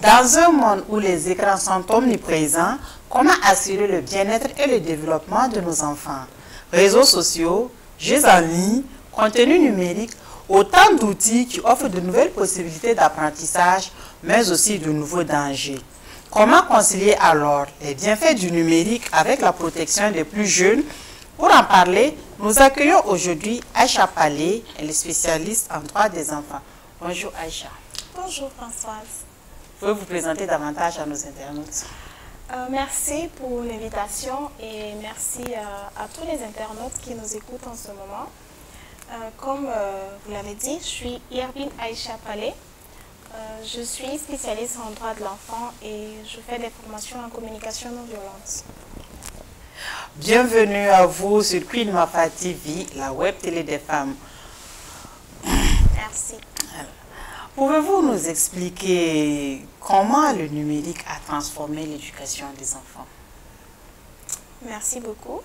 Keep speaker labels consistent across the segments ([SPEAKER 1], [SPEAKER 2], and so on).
[SPEAKER 1] Dans un monde où les écrans sont omniprésents, comment assurer le bien-être et le développement de nos enfants? Réseaux sociaux, jeux en ligne, contenu numérique, autant d'outils qui offrent de nouvelles possibilités d'apprentissage, mais aussi de nouveaux dangers. Comment concilier alors les bienfaits du numérique avec la protection des plus jeunes? Pour en parler, nous accueillons aujourd'hui Aïcha Palé, elle est spécialiste en droit des enfants. Bonjour Aïcha.
[SPEAKER 2] Bonjour Françoise.
[SPEAKER 1] Pouvez vous présenter davantage à nos internautes?
[SPEAKER 2] Merci pour l'invitation et merci à tous les internautes qui nous écoutent en ce moment. Comme vous l'avez dit, je suis Yerbine Aïcha Palé. Je suis spécialiste en droit de l'enfant et je fais des formations en communication non violente.
[SPEAKER 1] Bienvenue à vous sur Queen Mafa TV, la web télé des femmes.
[SPEAKER 2] Merci.
[SPEAKER 1] Pouvez-vous nous expliquer comment le numérique a transformé l'éducation des enfants?
[SPEAKER 2] Merci beaucoup.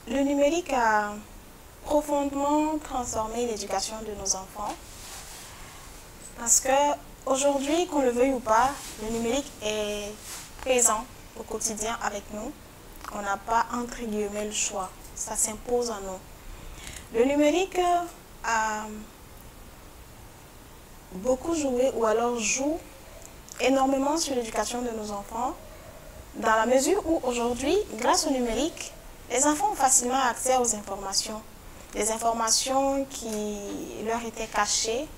[SPEAKER 2] Le numérique a profondément transformé l'éducation de nos enfants parce que aujourd'hui, qu'on le veuille ou pas, le numérique est présent au quotidien avec nous. On n'a pas entre guillemets le choix, ça s'impose à nous. Le numérique a beaucoup joué ou alors joue énormément sur l'éducation de nos enfants dans la mesure où aujourd'hui, grâce au numérique, les enfants ont facilement accès aux informations. Des informations qui leur étaient cachées,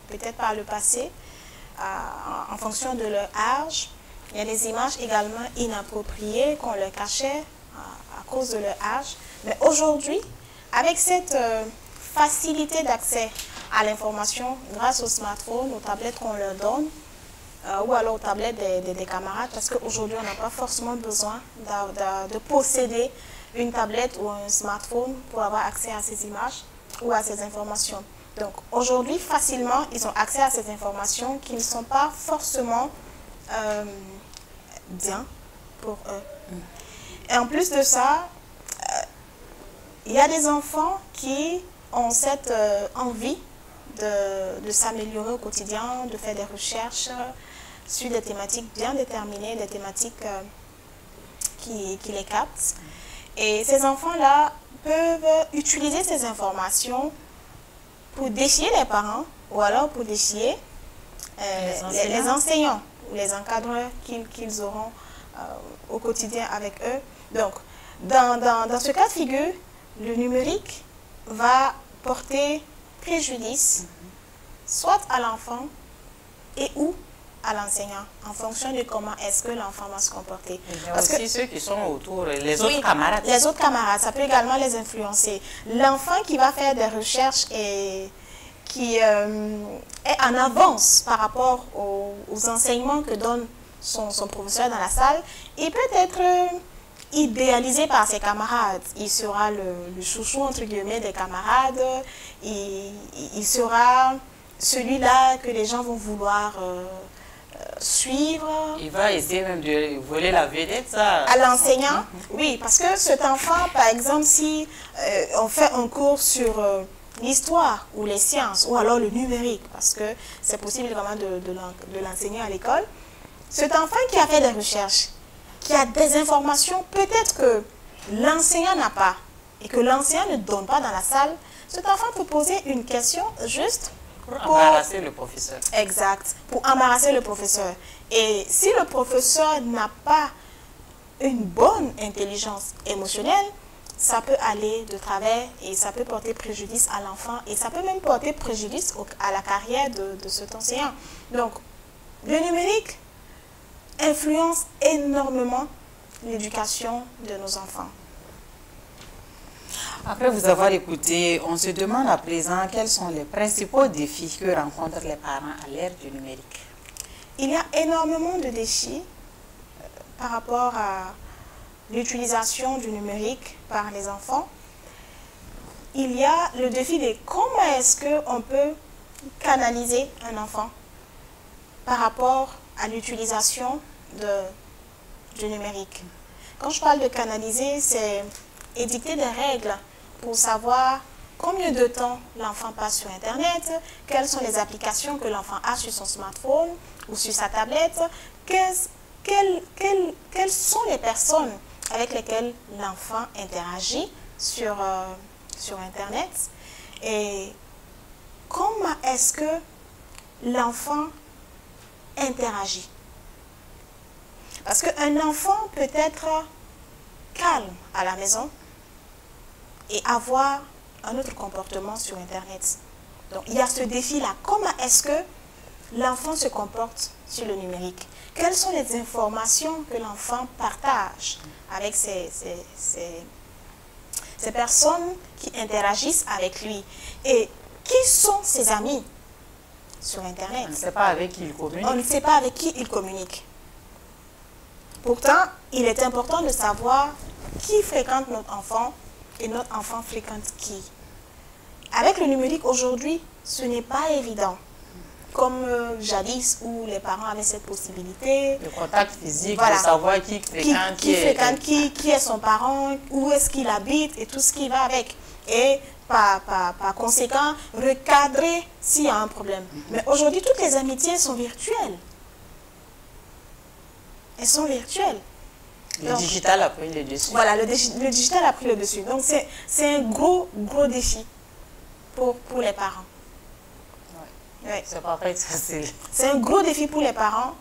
[SPEAKER 2] peut-être par le passé, en fonction de leur âge. Il y a des images également inappropriées qu'on leur cachait à cause de leur âge. Mais aujourd'hui, avec cette facilité d'accès à l'information grâce aux smartphones, aux tablettes qu'on leur donne, ou alors aux tablettes des camarades, parce qu'aujourd'hui, on n'a pas forcément besoin de posséder une tablette ou un smartphone pour avoir accès à ces images ou à ces informations. Donc aujourd'hui, facilement, ils ont accès à ces informations qui ne sont pas forcément bien pour eux. Et en plus de ça, il y a des enfants qui ont cette envie de s'améliorer au quotidien, de faire des recherches sur des thématiques bien déterminées, des thématiques qui les captent. Et ces enfants-là peuvent utiliser ces informations pour défier les parents ou alors pour défier les enseignants ou les encadreurs qu'ils auront au quotidien avec eux. Donc, dans ce cas de figure, le numérique va porter préjudice soit à l'enfant et ou à l'enseignant, en fonction de comment est-ce que l'enfant va se comporter.
[SPEAKER 1] Parce que ceux qui sont autour, les autres camarades.
[SPEAKER 2] Les autres camarades, ça peut également les influencer. L'enfant qui va faire des recherches et qui est en avance par rapport aux enseignements que donne son professeur dans la salle, il peut être idéalisé par ses camarades. Il sera le chouchou, entre guillemets, des camarades. Il sera celui-là que les gens vont vouloir suivre.
[SPEAKER 1] Il va essayer même de voler la vedette, ça.
[SPEAKER 2] À l'enseignant, oui, parce que cet enfant, par exemple, si on fait un cours sur l'histoire ou les sciences, ou alors le numérique, parce que c'est possible vraiment de l'enseigner à l'école, cet enfant qui a fait des recherches, qui a des informations, peut-être que l'enseignant n'a pas, et que l'enseignant ne donne pas dans la salle, cet enfant peut poser une question juste
[SPEAKER 1] pour embarrasser le professeur.
[SPEAKER 2] Exact, pour embarrasser le professeur. Et si le professeur n'a pas une bonne intelligence émotionnelle, ça peut aller de travers et ça peut porter préjudice à l'enfant et ça peut même porter préjudice à la carrière de cet enseignant. Donc, le numérique influence énormément l'éducation de nos enfants.
[SPEAKER 1] Après vous avoir écouté, on se demande à présent quels sont les principaux défis que rencontrent les parents à l'ère du numérique.
[SPEAKER 2] Il y a énormément de défis par rapport à l'utilisation du numérique par les enfants. Il y a le défi de comment est-ce qu'on peut canaliser un enfant par rapport à l'utilisation du numérique. Quand je parle de canaliser, c'est édicter des règles pour savoir combien de temps l'enfant passe sur Internet, quelles sont les applications que l'enfant a sur son smartphone ou sur sa tablette, quelles sont les personnes avec lesquelles l'enfant interagit sur Internet et comment est-ce que l'enfant interagit. Parce qu'un enfant peut être calme à la maison et avoir un autre comportement sur Internet. Donc, il y a ce défi-là. Comment est-ce que l'enfant se comporte sur le numérique? Quelles sont les informations que l'enfant partage avec ces personnes qui interagissent avec lui? Et qui sont ses amis sur Internet?
[SPEAKER 1] On ne sait pas avec qui il communique.
[SPEAKER 2] On ne sait pas avec qui il communique. Pourtant, il est important de savoir qui fréquente notre enfant et notre enfant fréquente qui. Avec le numérique aujourd'hui, ce n'est pas évident. Comme jadis où les parents avaient cette possibilité.
[SPEAKER 1] Le contact physique,
[SPEAKER 2] voilà,
[SPEAKER 1] de savoir qui fréquente,
[SPEAKER 2] qui est son parent, où est-ce qu'il habite et tout ce qui va avec. Et par conséquent, recadrer s'il y a un problème. Mais aujourd'hui, toutes les amitiés sont virtuelles. Elles sont virtuelles.
[SPEAKER 1] Le digital a pris le dessus.
[SPEAKER 2] Voilà, le digital a pris le dessus. Donc, c'est un gros défi pour les parents.
[SPEAKER 1] Ouais. C'est pas très facile.
[SPEAKER 2] C'est un gros défi pour les parents.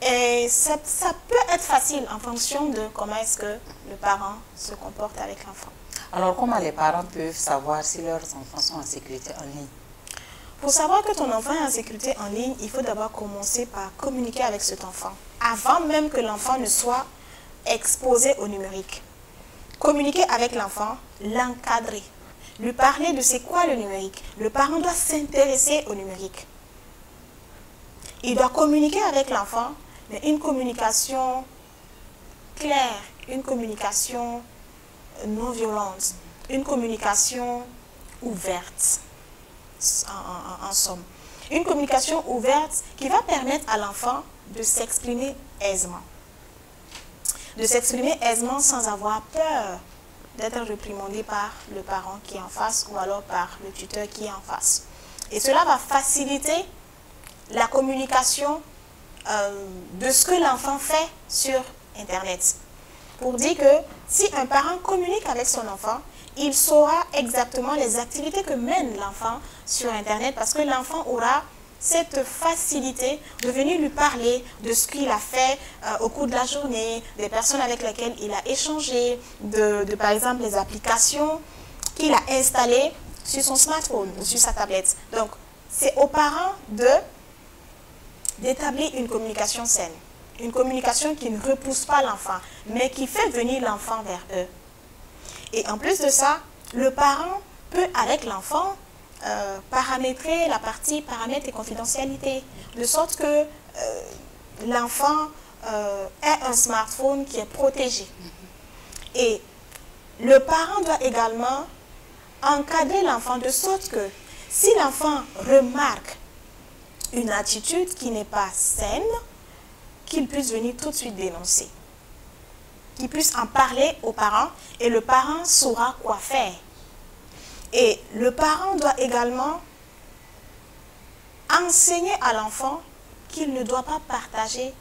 [SPEAKER 2] Et ça peut être facile en fonction de comment est-ce que le parent se comporte avec l'enfant.
[SPEAKER 1] Alors, comment les parents peuvent savoir si leurs enfants sont en sécurité en ligne?
[SPEAKER 2] Pour savoir que ton enfant est en sécurité en ligne, il faut d'abord commencer par communiquer avec cet enfant, avant même que l'enfant ne soit exposé au numérique. Communiquer avec l'enfant, l'encadrer, lui parler de c'est quoi le numérique. Le parent doit s'intéresser au numérique. Il doit communiquer avec l'enfant, mais une communication claire, une communication non violente, une communication ouverte. En somme, une communication ouverte qui va permettre à l'enfant de s'exprimer aisément. De s'exprimer aisément sans avoir peur d'être réprimandé par le parent qui est en face ou alors par le tuteur qui est en face. Et cela va faciliter la communication de ce que l'enfant fait sur Internet. Pour dire que si un parent communique avec son enfant, il saura exactement les activités que mène l'enfant sur Internet parce que l'enfant aura cette facilité de venir lui parler de ce qu'il a fait au cours de la journée, des personnes avec lesquelles il a échangé, de par exemple les applications qu'il a installées sur son smartphone ou sur sa tablette. Donc, c'est aux parents d'établir une communication saine, une communication qui ne repousse pas l'enfant, mais qui fait venir l'enfant vers eux. Et en plus de ça, le parent peut, avec l'enfant, paramétrer la partie paramètres et confidentialité, de sorte que l'enfant ait un smartphone qui est protégé. Et le parent doit également encadrer l'enfant de sorte que si l'enfant remarque une attitude qui n'est pas saine, qu'il puisse venir tout de suite dénoncer. Qu'il puisse en parler aux parents et le parent saura quoi faire. Et le parent doit également enseigner à l'enfant qu'il ne doit pas partager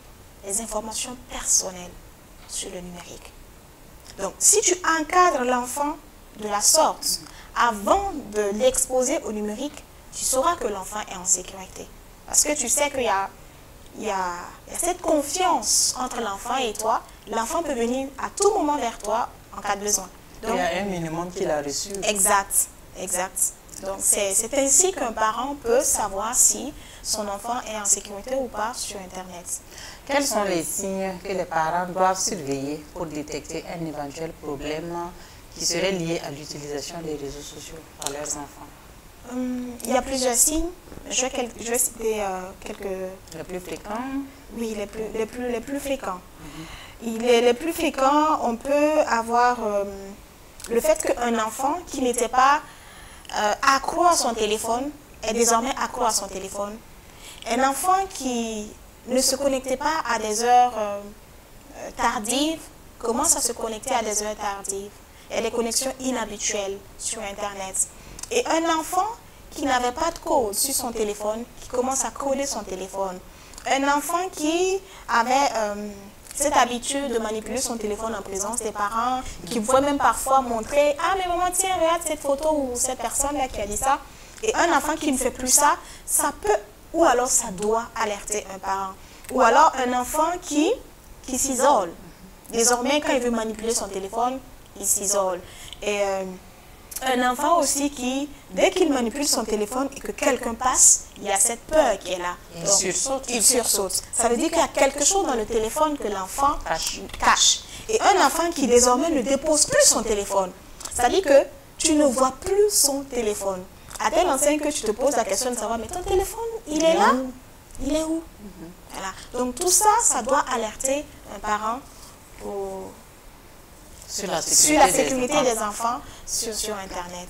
[SPEAKER 2] les informations personnelles sur le numérique. Donc, si tu encadres l'enfant de la sorte, avant de l'exposer au numérique, tu sauras que l'enfant est en sécurité. Parce que tu sais qu'il y a cette confiance entre l'enfant et toi. L'enfant peut venir à tout moment vers toi en cas de besoin. Donc,
[SPEAKER 1] il y a un minimum qu'il a reçu.
[SPEAKER 2] Exact, exact. Donc, c'est ainsi qu'un parent peut savoir si son enfant est en sécurité ou pas sur Internet.
[SPEAKER 1] Quels sont les signes que les parents doivent surveiller pour détecter un éventuel problème qui serait lié à l'utilisation des réseaux sociaux par leurs enfants?
[SPEAKER 2] Il y a plusieurs signes. Je vais citer quelques...
[SPEAKER 1] Les plus fréquents?
[SPEAKER 2] Oui, les plus fréquents. Les plus fréquents, on peut avoir le fait qu'un enfant qui n'était pas accro à son téléphone est désormais accro à son téléphone. Un enfant qui ne se connectait pas à des heures tardives commence à se connecter à des heures tardives. Il y a des connexions inhabituelles sur Internet. Et un enfant qui n'avait pas de code sur son téléphone, qui commence à coder son téléphone. Un enfant qui avait cette habitude de manipuler son téléphone en présence des parents, qui pouvait même parfois montrer « Ah, mais maman, tiens, regarde cette photo ou cette personne-là qui a dit ça. » Et un enfant qui ne fait plus ça, ça peut, ou alors ça doit alerter un parent. Ou alors un enfant qui s'isole. Désormais, quand il veut manipuler son téléphone, il s'isole. Et un enfant aussi qui, dès qu'il manipule son téléphone et que quelqu'un passe, il y a cette peur qui est là.
[SPEAKER 1] Il sursaute.
[SPEAKER 2] Il sursaute. Ça veut dire qu'il y a quelque chose dans le téléphone que l'enfant cache. Et un enfant qui désormais ne dépose plus son téléphone. C'est-à-dire que tu ne vois plus son téléphone. À telle enseigne que tu te poses la question de savoir, mais ton téléphone, il est là? Il est où? Voilà. Donc tout ça, ça doit alerter un parent sur la sécurité des enfants sur Internet.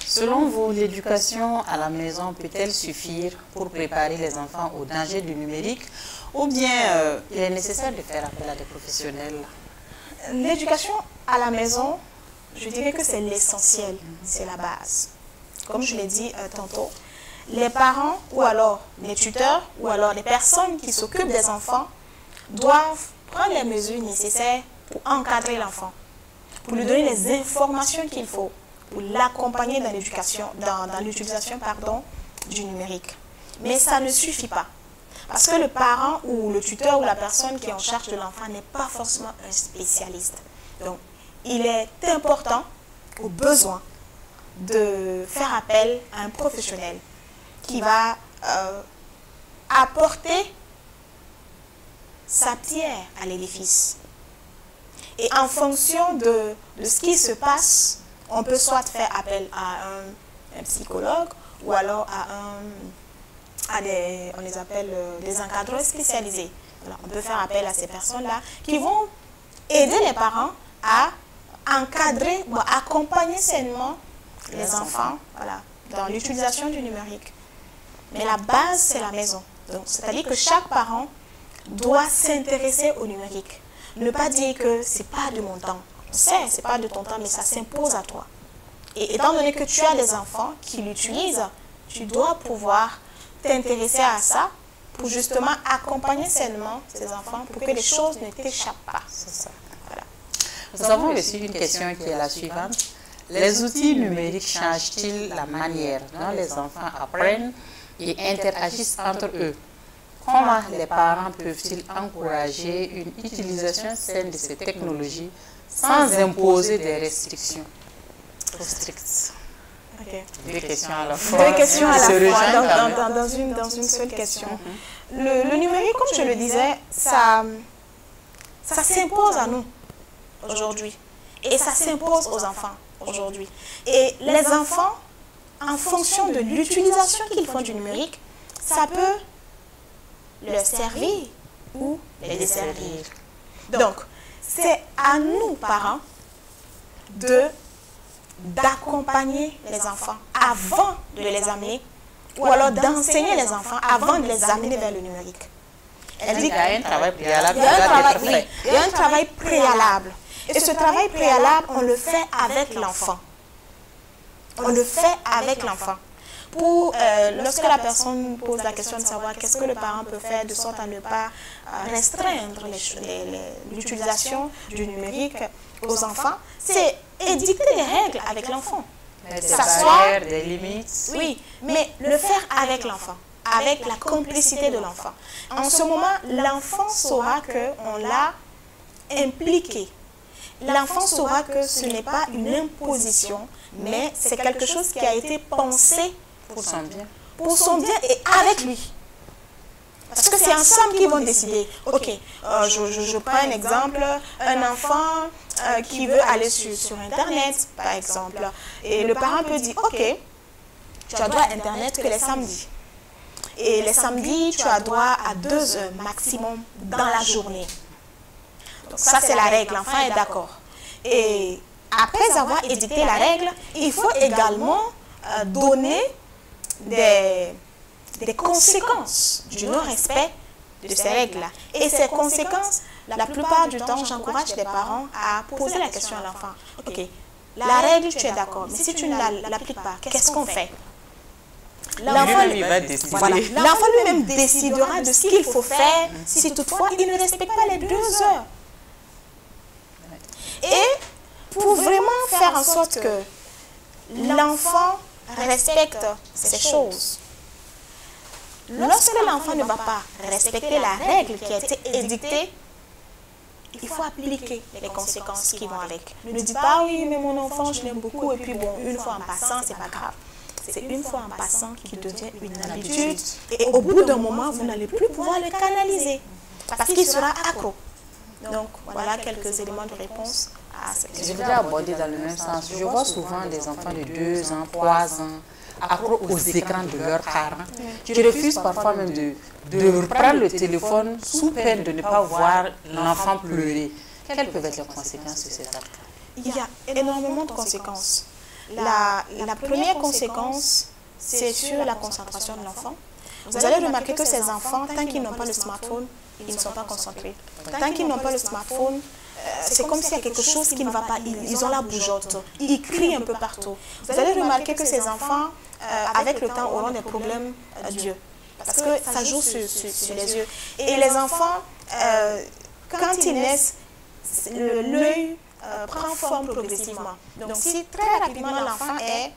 [SPEAKER 1] Selon vous, l'éducation à la maison peut-elle suffire pour préparer les enfants aux dangers du numérique ou bien il est nécessaire de faire appel à des professionnels?
[SPEAKER 2] L'éducation à la maison, je dirais que c'est l'essentiel, c'est la base. Comme je l'ai dit tantôt, les parents ou alors les tuteurs ou alors les personnes qui s'occupent des enfants doivent prendre les mesures nécessaires pour encadrer l'enfant, pour lui donner les informations qu'il faut, pour l'accompagner dans l'éducation, dans l'utilisation du numérique. Mais ça ne suffit pas. Parce que le parent ou le tuteur ou la personne qui est en charge de l'enfant n'est pas forcément un spécialiste. Donc, il est important, au besoin, de faire appel à un professionnel qui va apporter sa pierre à l'édifice. Et en fonction de ce qui se passe, on peut soit faire appel à un psychologue ou alors on les appelle des encadreurs spécialisés. Voilà, on peut faire appel à ces personnes-là qui vont aider les parents à encadrer ou à accompagner sainement les enfants, voilà, dans l'utilisation du numérique. Mais la base, c'est la maison. Donc, c'est-à-dire que chaque parent doit s'intéresser au numérique. Ne pas dire que c'est pas de mon temps. On sait, c'est pas de ton temps, mais ça s'impose à toi. Et étant donné que tu as des enfants qui l'utilisent, tu dois pouvoir t'intéresser à ça pour justement accompagner sainement ces enfants pour que les choses ne t'échappent pas.
[SPEAKER 1] C'est ça.
[SPEAKER 2] Voilà.
[SPEAKER 1] Nous avons aussi une question qui est la suivante. Les outils numériques changent-ils la manière dont les enfants apprennent et interagissent entre eux? Comment les parents peuvent-ils encourager une utilisation saine de ces technologies sans imposer des restrictions trop strictes?
[SPEAKER 2] Okay.
[SPEAKER 1] Deux questions à la fois.
[SPEAKER 2] Deux questions à la fois, dans une seule question. Le numérique, comme je le disais, ça s'impose à nous aujourd'hui. Et ça s'impose aux enfants aujourd'hui. Et les enfants, en fonction de l'utilisation qu'ils font du numérique, ça peut leur servir ou les desservir. Donc, c'est à nous, parents, d'accompagner les enfants avant de les amener, ou alors d'enseigner les enfants avant de les amener vers le numérique. Elle dit
[SPEAKER 1] qu'il y a un travail préalable.
[SPEAKER 2] Il y a un travail préalable. Et ce travail préalable, on le fait avec l'enfant. On le fait avec l'enfant. Lorsque la personne pose la question de savoir qu'est-ce que le parent peut faire de sorte à ne pas restreindre l'utilisation du numérique aux enfants, c'est édicter des règles avec l'enfant.
[SPEAKER 1] S'asseoir, des limites.
[SPEAKER 2] Oui, mais le faire avec l'enfant, avec la complicité de l'enfant. En ce moment, l'enfant saura qu'on l'a impliqué. L'enfant saura que ce n'est pas une imposition, mais c'est quelque chose qui a été pensé
[SPEAKER 1] pour son bien.
[SPEAKER 2] Pour son bien et avec lui. Parce que c'est ensemble qu'ils vont décider. Ok, je prends un exemple, un enfant qui veut aller sur Internet, par exemple. Et le parent peut dire, ok, tu as droit à Internet que les samedis. Et les samedis, tu as droit à 2 heures maximum dans la journée. Donc ça, c'est la règle, l'enfant est d'accord. Et après avoir édicté la règle, il faut également donner des conséquences du non-respect de ces règles-là. Et ces conséquences, la plupart du temps, j'encourage les parents à poser la question à l'enfant. Ok, la règle, tu es d'accord, mais si tu ne l'appliques pas, qu'est-ce qu'on fait?
[SPEAKER 1] L'enfant
[SPEAKER 2] lui-même décidera de ce qu'il faut faire si toutefois il ne respecte pas les 2 heures. Et pour vraiment faire en sorte que l'enfant respecte ces choses, lorsque l'enfant ne va pas respecter la règle qui a été édictée, il faut appliquer les conséquences qui vont avec. Ne dis pas, oui, mais mon enfant, je l'aime beaucoup, et puis bon, une fois en passant, c'est pas grave. C'est une fois en passant qu'il devient une habitude, et au bout d'un moment, vous n'allez plus pouvoir le canaliser, parce qu'il sera accro. Donc, voilà quelques éléments de réponse à cette question.
[SPEAKER 1] Je voudrais aborder dans le même sens. Je vois souvent des enfants de 2 ans, 3 ans, accro aux écrans de leurs parents, qui refusent parfois même de reprendre le téléphone sous peine de ne pas voir l'enfant pleurer. Quelles peuvent être les conséquences de cet acte?
[SPEAKER 2] Il y a énormément de conséquences. La première conséquence, c'est sur la concentration de l'enfant. Vous allez remarquer que ces enfants, tant qu'ils n'ont pas le smartphone, ils ne sont pas concentrés. Tant qu'ils n'ont pas le smartphone, c'est comme s'il y a quelque chose qui ne va pas. Ils ont la bougeotte, ils crient un peu partout. Vous allez remarquer que ces enfants, avec le temps, auront des problèmes d'yeux. Parce que ça joue sur les yeux. Et les enfants, quand ils naissent, l'œil prend forme progressivement. Donc si très rapidement l'enfant est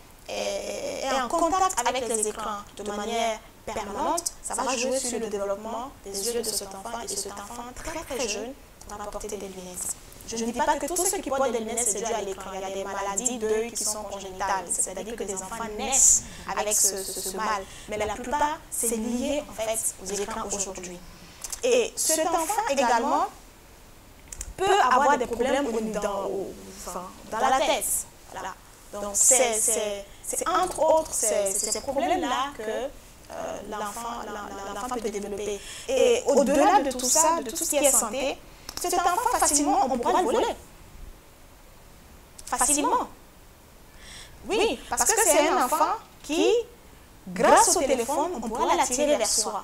[SPEAKER 2] en contact avec les écrans de manière permanente, ça va jouer sur le développement des yeux de cet enfant, et cet enfant très très jeune va porter des lunettes. Je ne dis pas que tous ceux qui portent des lunettes c'est dû à l'écran. Il y a des maladies d'œil qui sont congénitales, c'est-à-dire que des enfants naissent avec ce mal. Mais la plupart, c'est lié en fait aux écrans aujourd'hui. Et cet enfant également peut avoir des problèmes dans la tête. Voilà. Donc c'est entre autres ces problèmes-là que l'enfant peut développer. Et au-delà de tout ça, de tout ce qui est santé, cet enfant, facilement, on pourra le voler. Facilement. Oui, parce que c'est un enfant qui, grâce au téléphone, on pourra l'attirer vers soi.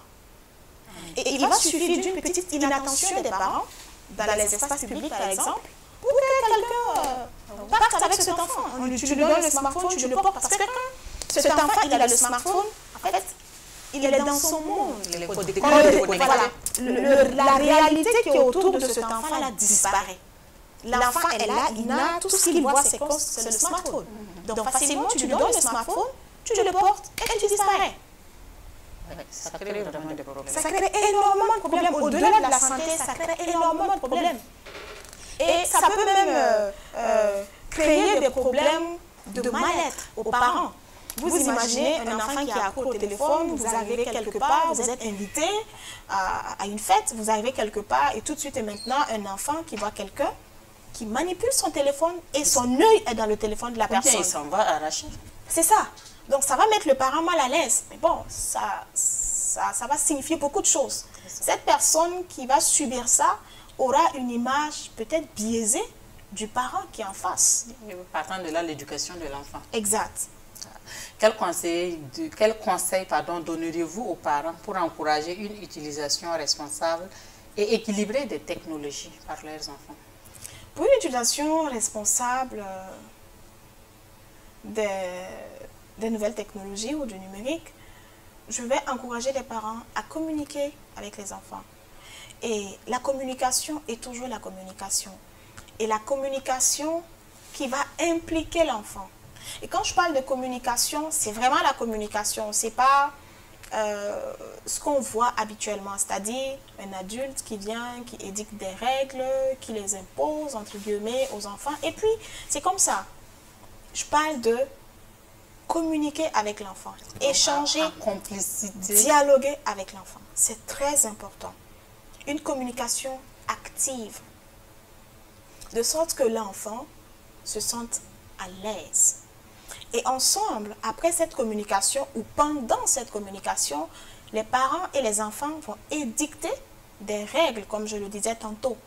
[SPEAKER 2] Et il va suffire d'une petite inattention des parents, dans les espaces publics par exemple, pour que quelqu'un parte avec cet enfant. Tu lui donnes le smartphone, tu le portes, parce que quand cet enfant il a le smartphone, en fait, il est dans son monde. La réalité qui est autour de cet enfant-là disparaît. L'enfant est là, il a tout ce qu'il voit, c'est le smartphone. Donc facilement, tu lui donnes le smartphone, tu le portes et tu disparais.
[SPEAKER 1] Ça crée vraiment des problèmes.
[SPEAKER 2] Ça crée énormément de problèmes. Au-delà de la santé, ça crée énormément de problèmes. Et ça peut même créer des problèmes de mal-être aux parents. Vous imaginez un enfant qui est accro au téléphone, vous arrivez quelque part, vous êtes invité à une fête, vous arrivez quelque part et tout de suite et maintenant un enfant qui voit quelqu'un qui manipule son téléphone et son œil est dans le téléphone de la personne.
[SPEAKER 1] Il s'en va arracher.
[SPEAKER 2] C'est ça. Donc ça va mettre le parent mal à l'aise. Mais bon, ça va signifier beaucoup de choses. Cette personne qui va subir ça aura une image peut-être biaisée du parent qui est en face.
[SPEAKER 1] Partant de là, l'éducation de l'enfant.
[SPEAKER 2] Exact.
[SPEAKER 1] Quel conseil donneriez-vous aux parents pour encourager une utilisation responsable et équilibrée des technologies par leurs enfants?
[SPEAKER 2] Pour une utilisation responsable des nouvelles technologies ou du numérique, je vais encourager les parents à communiquer avec les enfants. Et la communication est toujours la communication. Et la communication qui va impliquer l'enfant. Et quand je parle de communication, c'est vraiment la communication. Ce n'est pas ce qu'on voit habituellement, c'est-à-dire un adulte qui vient, qui édicte des règles, qui les impose, entre guillemets, aux enfants. Et puis, c'est comme ça. Je parle de communiquer avec l'enfant, échanger,
[SPEAKER 1] complicité,
[SPEAKER 2] dialoguer avec l'enfant. C'est très important. Une communication active, de sorte que l'enfant se sente à l'aise. Et ensemble, après cette communication ou pendant cette communication, les parents et les enfants vont édicter des règles, comme je le disais tantôt.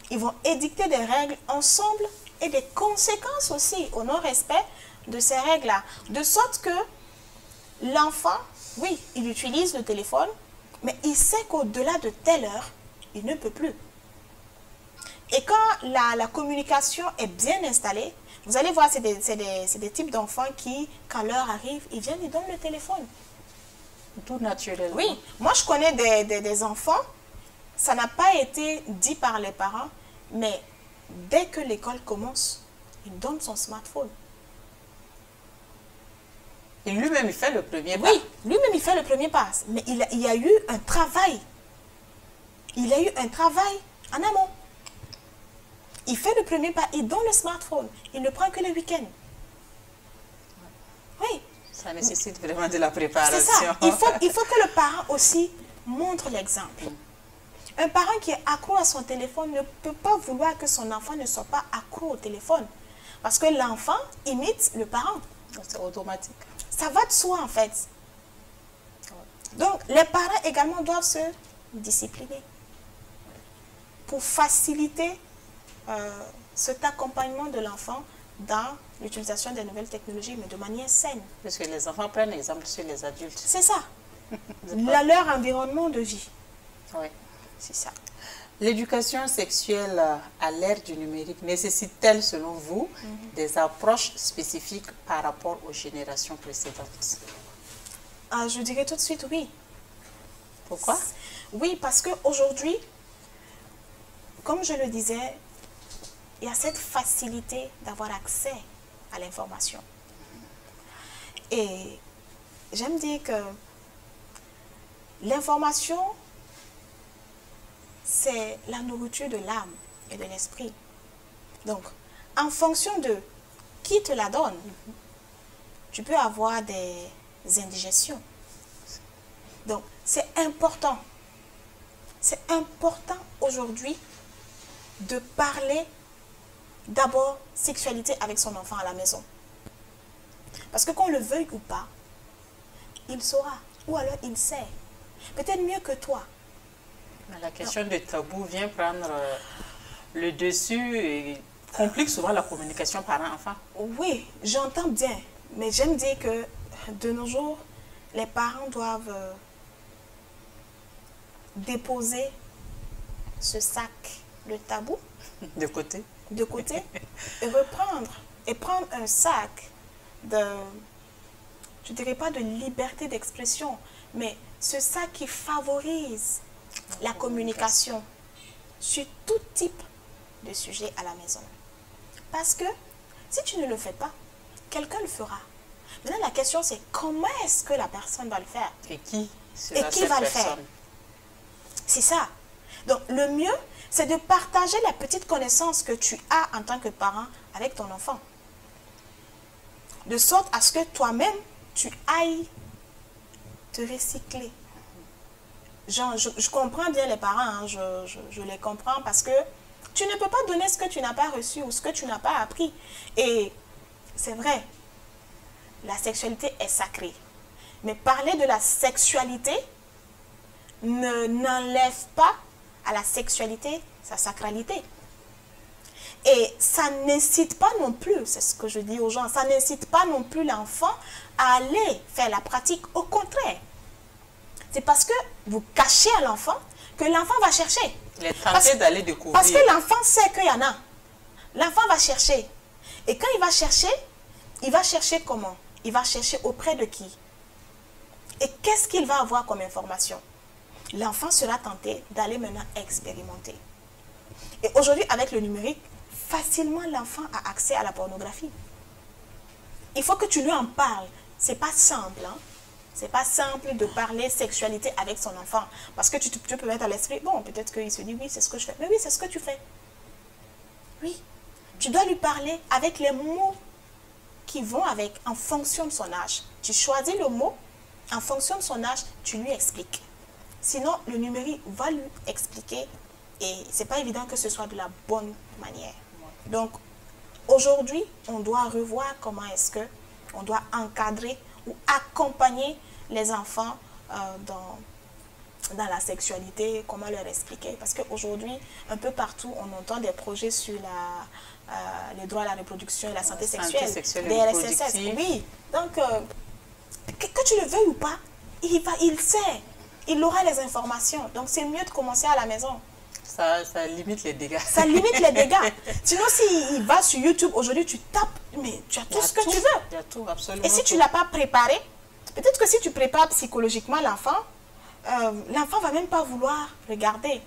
[SPEAKER 2] Ils vont édicter des règles ensemble et des conséquences aussi au non-respect de ces règles-là. De sorte que l'enfant, oui, il utilise le téléphone, mais il sait qu'au-delà de telle heure, il ne peut plus. Et quand la communication est bien installée, Vous allez voir, c'est des types d'enfants qui, quand l'heure arrive, ils viennent, ils donnent le téléphone.
[SPEAKER 1] Tout naturellement.
[SPEAKER 2] Oui, moi je connais des enfants, ça n'a pas été dit par les parents, mais dès que l'école commence, il donne son smartphone.
[SPEAKER 1] Et lui-même, il fait le premier pas.
[SPEAKER 2] Oui, lui-même, il fait le premier pas. Mais il y a eu un travail. Il a eu un travail en amont. Il fait le premier pas, il donne le smartphone. Il ne prend que le week-end. Oui.
[SPEAKER 1] Ça nécessite vraiment de la préparation.
[SPEAKER 2] C'est ça. Il faut que le parent aussi montre l'exemple. Un parent qui est accro à son téléphone ne peut pas vouloir que son enfant ne soit pas accro au téléphone. Parce que l'enfant imite le parent.
[SPEAKER 1] C'est automatique.
[SPEAKER 2] Ça va de soi en fait. Donc les parents également doivent se discipliner pour faciliter cet accompagnement de l'enfant dans l'utilisation des nouvelles technologies, mais de manière saine.
[SPEAKER 1] Parce que les enfants prennent exemple sur les adultes.
[SPEAKER 2] C'est ça. Leur environnement de vie.
[SPEAKER 1] Oui.
[SPEAKER 2] C'est ça.
[SPEAKER 1] L'éducation sexuelle à l'ère du numérique nécessite-t-elle, selon vous, des approches spécifiques par rapport aux générations précédentes?
[SPEAKER 2] Je dirais tout de suite oui.
[SPEAKER 1] Pourquoi?
[SPEAKER 2] Oui, parce qu'aujourd'hui, comme je le disais, il y a cette facilité d'avoir accès à l'information. Et j'aime dire que l'information, c'est la nourriture de l'âme et de l'esprit. Donc, en fonction de qui te la donne, tu peux avoir des indigestions. Donc, c'est important. C'est important aujourd'hui de parler d'abord sexualité avec son enfant à la maison. Parce que qu'on le veuille ou pas, il saura. Ou alors il sait. Peut-être mieux que toi.
[SPEAKER 1] La question de tabou vient prendre le dessus et complique souvent la communication parent-enfant.
[SPEAKER 2] Oui, j'entends bien. Mais j'aime dire que de nos jours, les parents doivent déposer ce sac de tabou
[SPEAKER 1] de côté
[SPEAKER 2] et reprendre et prendre un sac de, je dirais pas de liberté d'expression, mais ce sac qui favorise la communication sur tout type de sujet à la maison. Parce que si tu ne le fais pas, quelqu'un le fera. Maintenant, la question c'est comment est-ce que la personne va le faire?
[SPEAKER 1] Et qui
[SPEAKER 2] va le faire? C'est ça. Donc, le mieux, c'est de partager la petite connaissance que tu as en tant que parent avec ton enfant. De sorte à ce que toi-même, tu ailles te recycler. Genre, je comprends bien les parents, hein, je les comprends parce que tu ne peux pas donner ce que tu n'as pas reçu ou ce que tu n'as pas appris. Et c'est vrai, la sexualité est sacrée. Mais parler de la sexualité n'enlève pas à la sexualité sa sacralité. Et ça n'incite pas non plus, c'est ce que je dis aux gens, ça n'incite pas non plus l'enfant à aller faire la pratique. Au contraire, c'est parce que vous cachez à l'enfant que l'enfant va chercher.
[SPEAKER 1] Il est tenté d'aller découvrir.
[SPEAKER 2] Parce que l'enfant sait qu'il y en a. L'enfant va chercher. Et quand il va chercher comment? Il va chercher auprès de qui? Et qu'est-ce qu'il va avoir comme information? L'enfant sera tenté d'aller maintenant expérimenter. Et aujourd'hui, avec le numérique, facilement l'enfant a accès à la pornographie. Il faut que tu lui en parles. C'est pas simple, hein? C'est pas simple de parler sexualité avec son enfant. Parce que tu peux mettre à l'esprit, bon, peut-être qu'il se dit, oui, c'est ce que je fais. Mais oui, c'est ce que tu fais. Oui. Tu dois lui parler avec les mots qui vont avec, en fonction de son âge. Tu choisis le mot, en fonction de son âge, tu lui expliques. Sinon, le numérique va lui expliquer et c'est pas évident que ce soit de la bonne manière. Donc, aujourd'hui, on doit revoir comment est-ce que on doit encadrer ou accompagner les enfants dans la sexualité, comment leur expliquer. Parce qu'aujourd'hui, un peu partout, on entend des projets sur les droits à la reproduction et la santé sexuelle, des RSSS. Oui, donc, que tu le veuilles ou pas, il sait, il aura les informations. Donc, c'est mieux de commencer à la maison.
[SPEAKER 1] Ça limite les dégâts.
[SPEAKER 2] Ça limite les dégâts. Sinon, s'il va sur YouTube, aujourd'hui, tu tapes, mais tu as tout ce que tu veux.
[SPEAKER 1] Il y a tout, absolument.
[SPEAKER 2] Et si tu ne l'as pas préparé, peut-être que si tu prépares psychologiquement l'enfant, l'enfant ne va même pas vouloir regarder.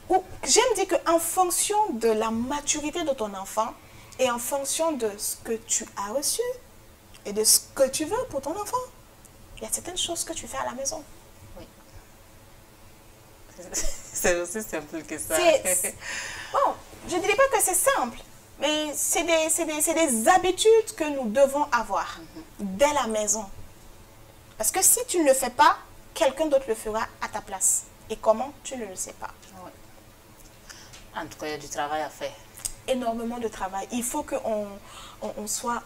[SPEAKER 2] Ou j'aime dire qu'en fonction de la maturité de ton enfant et en fonction de ce que tu as reçu et de ce que tu veux pour ton enfant, il y a certaines choses que tu fais à la maison.
[SPEAKER 1] C'est aussi simple que ça.
[SPEAKER 2] Bon, je ne dirais pas que c'est simple, mais c'est des habitudes que nous devons avoir dès la maison. Parce que si tu ne le fais pas, quelqu'un d'autre le fera à ta place. Et comment, tu ne le sais pas.
[SPEAKER 1] Oui. En tout cas, il y a du travail à faire.
[SPEAKER 2] Énormément de travail. Il faut qu'on soit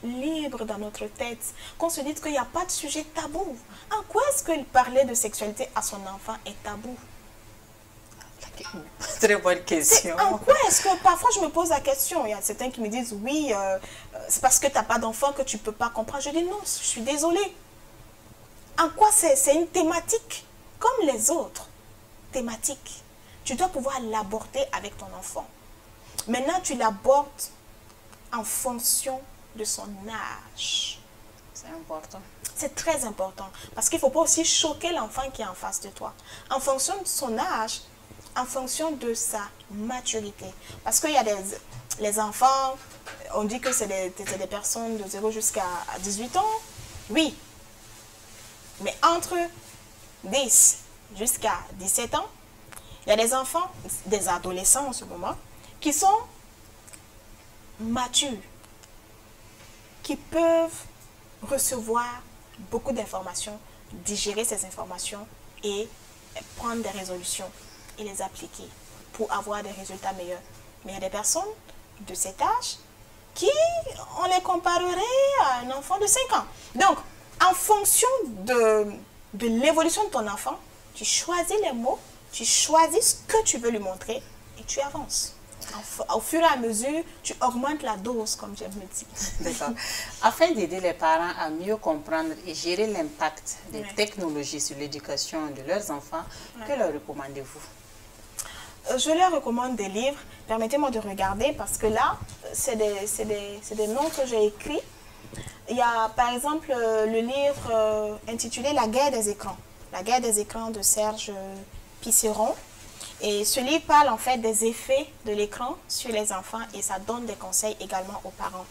[SPEAKER 2] libre dans notre tête, qu'on se dise qu'il n'y a pas de sujet tabou. En quoi est-ce que parler de sexualité à son enfant est tabou?
[SPEAKER 1] Très bonne question.
[SPEAKER 2] En quoi est-ce que parfois je me pose la question, il y a certains qui me disent oui, c'est parce que tu n'as pas d'enfant que tu ne peux pas comprendre. Je dis non, je suis désolée. En quoi c'est une thématique comme les autres thématiques? Tu dois pouvoir l'aborder avec ton enfant. Maintenant, tu l'abordes en fonction de son âge.
[SPEAKER 1] C'est important.
[SPEAKER 2] C'est très important parce qu'il ne faut pas aussi choquer l'enfant qui est en face de toi. En fonction de son âge, en fonction de sa maturité. Parce qu'il y a les enfants, on dit que c'est des personnes de 0 jusqu'à 18 ans. Oui. Mais entre 10 jusqu'à 17 ans, il y a des enfants, des adolescents en ce moment, qui sont matures, qui peuvent recevoir beaucoup d'informations, digérer ces informations et prendre des résolutions et les appliquer pour avoir des résultats meilleurs. Mais il y a des personnes de cet âge qui, on les comparerait à un enfant de 5 ans. Donc, en fonction de l'évolution de ton enfant, tu choisis les mots, tu choisis ce que tu veux lui montrer et tu avances. Au fur et à mesure, tu augmentes la dose, comme j'aime le dire.
[SPEAKER 1] D'accord. Afin d'aider les parents à mieux comprendre et gérer l'impact des technologies sur l'éducation de leurs enfants, que leur recommandez-vous?
[SPEAKER 2] Je leur recommande des livres. Permettez-moi de regarder parce que là, c'est des noms que j'ai écrits. Il y a par exemple le livre intitulé La guerre des écrans. La guerre des écrans de Serge Pisseron. Et ce livre parle en fait des effets de l'écran sur les enfants et ça donne des conseils également aux parents.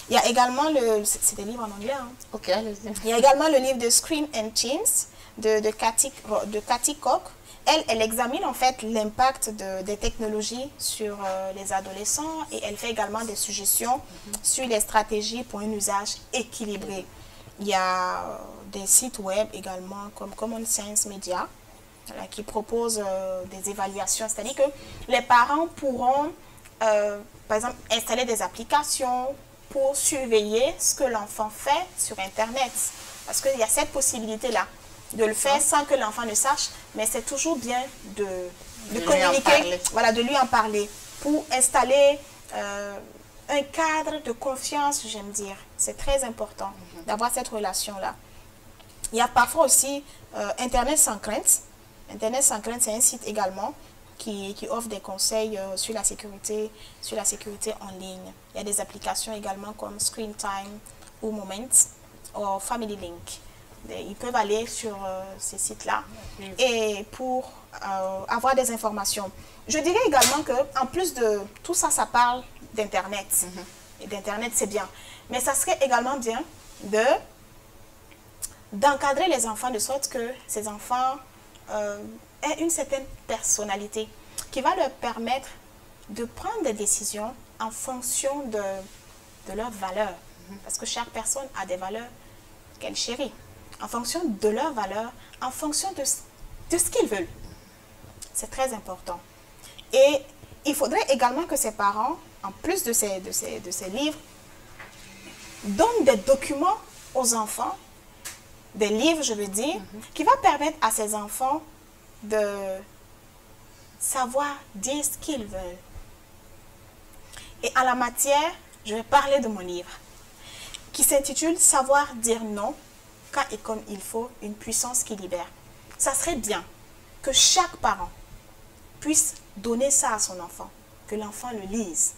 [SPEAKER 2] Il y a également c'est des livres en anglais. Hein.
[SPEAKER 1] Ok, allez-y.
[SPEAKER 2] Il y a également le livre de Screen and Teens de Cathy Cook. Elle examine en fait l'impact des technologies sur les adolescents et elle fait également des suggestions sur les stratégies pour un usage équilibré. Il y a des sites web également comme Common Sense Media qui proposent des évaluations, c'est-à-dire que les parents pourront par exemple installer des applications pour surveiller ce que l'enfant fait sur Internet. Parce qu'il y a cette possibilité-là de le faire sans que l'enfant ne sache, mais c'est toujours bien de communiquer, voilà, de lui en parler pour installer un cadre de confiance, j'aime dire. C'est très important d'avoir cette relation-là. Il y a parfois aussi Internet sans crainte. Internet sans crainte, c'est un site également qui offre des conseils sur la sécurité en ligne. Il y a des applications également comme Screen Time ou Moment ou Family Link. Ils peuvent aller sur ces sites-là et pour avoir des informations. Je dirais également qu'en plus de tout ça, ça parle d'Internet. Et d'Internet, c'est bien. Mais ça serait également bien d'encadrer les enfants de sorte que ces enfants aient une certaine personnalité qui va leur permettre de prendre des décisions en fonction de leurs valeurs. Parce que chaque personne a des valeurs qu'elle chérit. En fonction de leurs valeurs, en fonction de ce qu'ils veulent. C'est très important. Et il faudrait également que ces parents, en plus de ces livres, donnent des documents aux enfants, des livres, je veux dire, qui va permettre à ces enfants de savoir dire ce qu'ils veulent. Et en la matière, je vais parler de mon livre, qui s'intitule « Savoir dire non ». Quand et comme il faut, une puissance qui libère. Ça serait bien que chaque parent puisse donner ça à son enfant, que l'enfant le lise.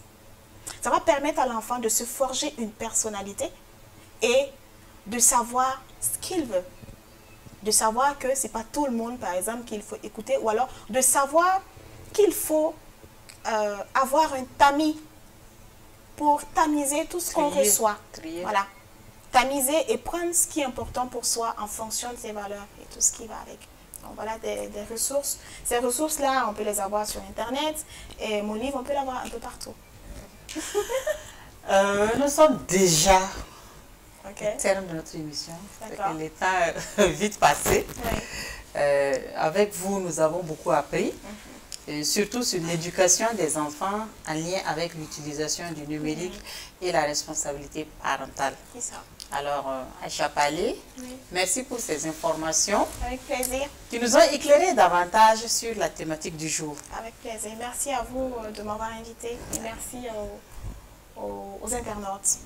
[SPEAKER 2] Ça va permettre à l'enfant de se forger une personnalité et de savoir ce qu'il veut. De savoir que ce n'est pas tout le monde, par exemple, qu'il faut écouter, ou alors de savoir qu'il faut avoir un tamis pour tamiser tout ce qu'on reçoit. Voilà. Tamiser et prendre ce qui est important pour soi en fonction de ses valeurs et tout ce qui va avec. Donc voilà des ressources. Ces ressources-là, on peut les avoir sur Internet et mon livre, on peut l'avoir un peu partout.
[SPEAKER 1] Nous sommes déjà
[SPEAKER 2] au
[SPEAKER 1] terme de notre émission. Le temps est vite passé.
[SPEAKER 2] Oui.
[SPEAKER 1] Avec vous, nous avons beaucoup appris. Et surtout sur l'éducation des enfants en lien avec l'utilisation du numérique et la responsabilité parentale.
[SPEAKER 2] C'est ça.
[SPEAKER 1] Alors, Aïcha Palé, merci pour ces informations.
[SPEAKER 2] Avec plaisir.
[SPEAKER 1] Qui nous ont éclairé davantage sur la thématique du jour.
[SPEAKER 2] Avec plaisir. Merci à vous de m'avoir invité et merci aux internautes.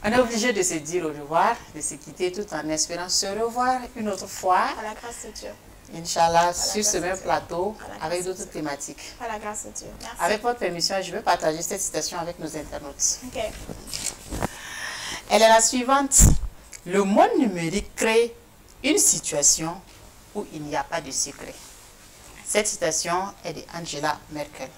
[SPEAKER 1] On est obligé de se dire au revoir, de se quitter tout en espérant se revoir une autre fois.
[SPEAKER 2] À la grâce de Dieu.
[SPEAKER 1] Inch'Allah, sur ce même plateau, avec d'autres thématiques.
[SPEAKER 2] À la grâce de Dieu. Merci.
[SPEAKER 1] Avec votre permission, je vais partager cette citation avec nos internautes.
[SPEAKER 2] Ok.
[SPEAKER 1] Elle est la suivante. Le monde numérique crée une situation où il n'y a pas de secret. Cette citation est de Angela Merkel.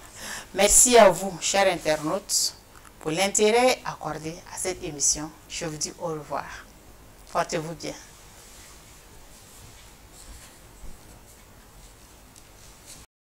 [SPEAKER 1] Merci à vous, chers internautes, pour l'intérêt accordé à cette émission. Je vous dis au revoir. Portez-vous bien.